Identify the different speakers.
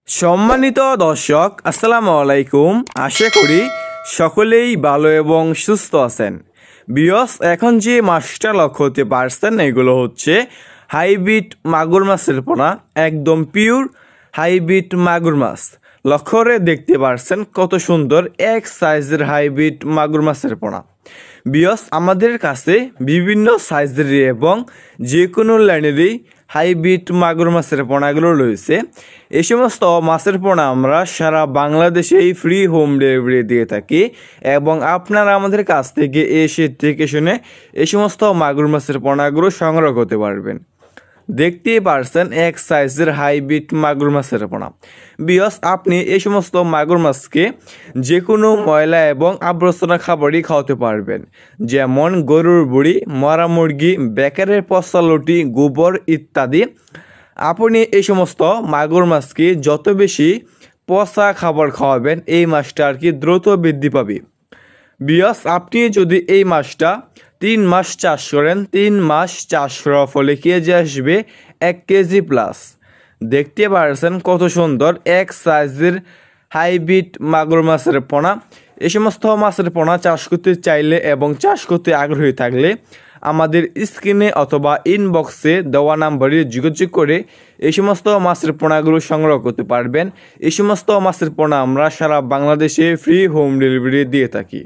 Speaker 1: সম্মানিত দর্শক, আসসালামু আলাইকুম। আশা করি সকলেই ভালো এবং সুস্থ আছেন। বিয়স, এখন যে মাছটা লক্ষ্য হতে পারছেন এগুলো হচ্ছে হাইব্রিড মাগুর মাছের পোনা, একদম পিওর হাইব্রিড মাগুর মাছ। লক্ষ্য করে দেখতে পারছেন কত সুন্দর এক সাইজের হাইব্রিড মাগুর মাছের পোনা। বিয়স, আমাদের কাছে বিভিন্ন সাইজের এবং যে কোনো লাইনেরই হাইব্রিড মাগুর মাছের পোনাগুলো রয়েছে। এই সমস্ত মাছের পোনা আমরা সারা বাংলাদেশেই ফ্রি হোম ডেলিভারি দিয়ে থাকি এবং আপনারা আমাদের কাছ থেকে এসে থেকে শুনে এই সমস্ত মাগুর মাছের পোনাগুলো সংগ্রহ করতে পারবেন। দেখতেই পারছেন এক সাইজের হাইব্রিড মাগুর মাছের পোনা। বিয়স, আপনি এই সমস্ত মাগুর মাছকে যে কোনো ময়লা এবং আবর্জনা খাবারই খাওয়াতে পারবেন, যেমন গরুর বুড়ি, মরা মুরগি, বেকারের পচা লুটি, গোবর ইত্যাদি। আপনি এই সমস্ত মাগুর মাছকে যত বেশি পচা খাবার খাওয়াবেন এই মাছটা আর কি দ্রুত বৃদ্ধি পাবে। বিয়স, আপনি যদি এই মাছটা 3 মাস চাষ করেন, 3 মাস চাষ করার ফলে কেজি আসবে 1 কেজি প্লাস। দেখতে পারছেন কত সুন্দর এক সাইজের হাইব্রিড মাগুর মাছের পোনা। এই সমস্ত মাছের পোনা চাষ করতে চাইলে এবং চাষ করতে আগ্রহী থাকলে আমাদের স্ক্রিনে অথবা ইনবক্সে দেওয়া নাম্বারে যোগাযোগ করে এই সমস্ত মাছের পোনাগুলো সংগ্রহ করতে পারবেন। এই সমস্ত মাছের পোনা আমরা সারা বাংলাদেশে ফ্রি হোম ডেলিভারি দিয়ে থাকি।